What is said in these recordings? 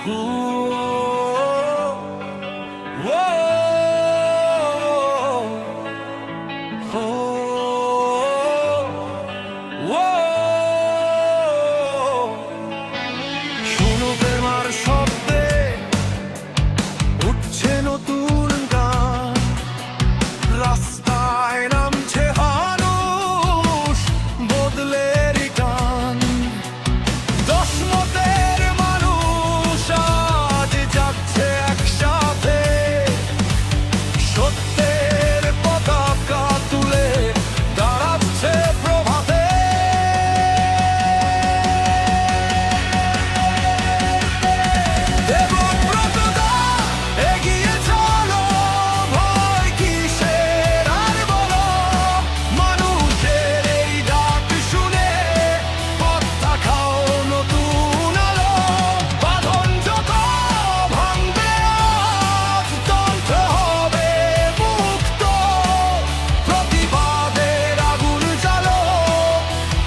শোনো প্রেমার শব্দে উঠছে নতুন গান, রাস্তায় নামছে মানুষ বদলের গান। দশমতের মানুষ আজ যাচ্ছে একসাথে, সত্যের পতাকা তুলে দাঁড়াচ্ছে প্রভাতে। দেবব্রতদা এগিয়ে চলো, ভয় কিসের আর বলো, মানুষের এই ডাক শুনে পথ দেখাও নতুন আলো। বাঁধন যত ভাঙবে আজ, দগ্ধ হবে মুক্ত, প্রতিবাদের আগুন জ্বালো,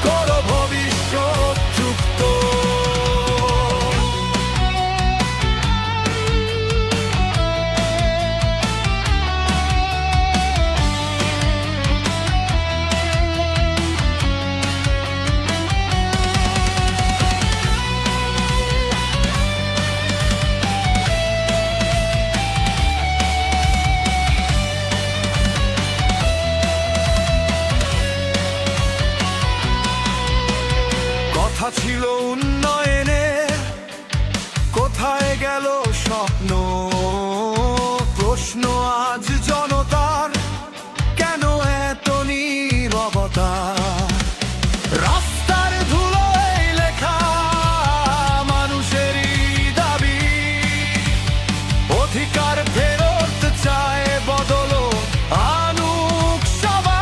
করো ভবিষ্যৎ যুক্ত। কথা ছিল উন্নয়নের, কোথায় গেল স্বপ্ন? প্রশ্ন আজ জনতার, কেন এত নীরবতা? রাস্তার ধুলোয় লেখা মানুষেরই দাবি, অধিকার ফেরত চায়, বদল আনুক সবাই।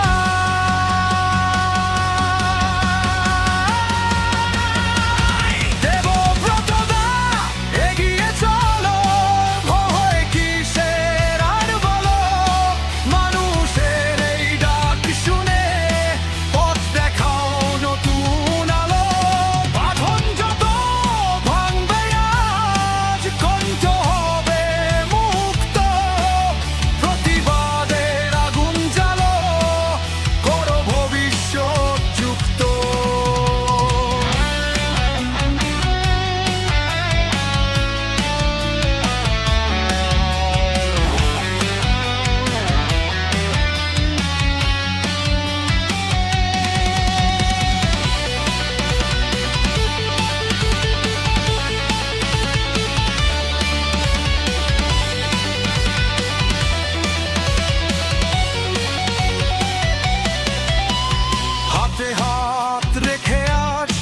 দেবব্রতদা এগিয়ে চলো, ভয় কিসের আর বলো, মানুষের এই ডাক শুনে পথ দেখাও নতুন আলো। বাঁধন যত ভাঙবে আজ, কণ্ঠ হবে মুক্ত, প্রতিবাদের আগুন জ্বালো, করো ভবিষ্যৎ যুক্ত। হাতে হাত রেখে আজ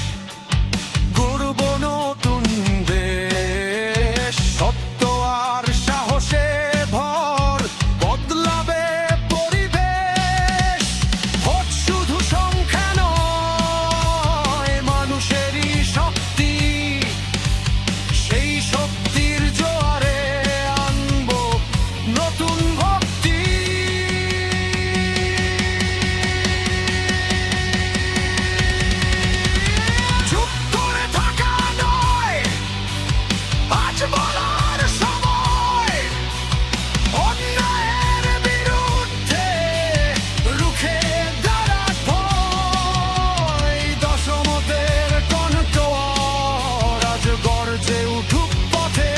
গড়ব নতুন দেশ, সত্য আর সাহসে ভর বদলাবে পরিবেশ। ভোট শুধু সংখ্যা নয়, মানুষেরই শক্তি, সেই শক্তির জোয়ারে আনবো নতুন ভক্তি। চুপ করে থাকা নয়, আজ বলার সময়, অন্যায়ের বিরুদ্ধে রুখে দাঁড়াত ভয়। দশমতের কণ্ঠ আজ গর্জে উঠুক পথে,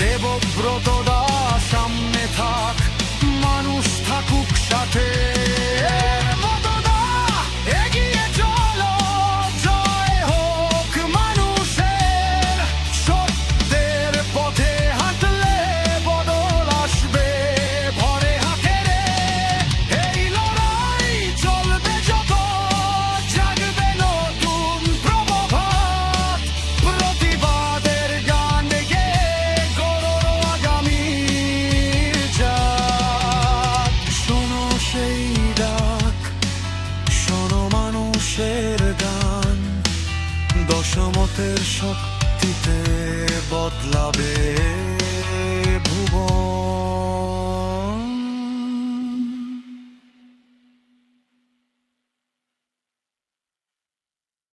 দেবব্রতদা সামনে থাক, মানুষ থাকুক সাথে। দেবব্রতদা এগিয়ে চলো, জয় হোক মানুষের, সত্যের পথে হাঁটলে বদল আসবে ভরে হাতে রে। এই লড়াই চলবে যত, জাগবে নতুন প্রভাত, প্রতিবাদের গান গেয়ে গড়ো আগামীর জাত। শোনো সেই ডাক, শোনো মানুষের গান, দশমতের শক্তিতে বদলাবে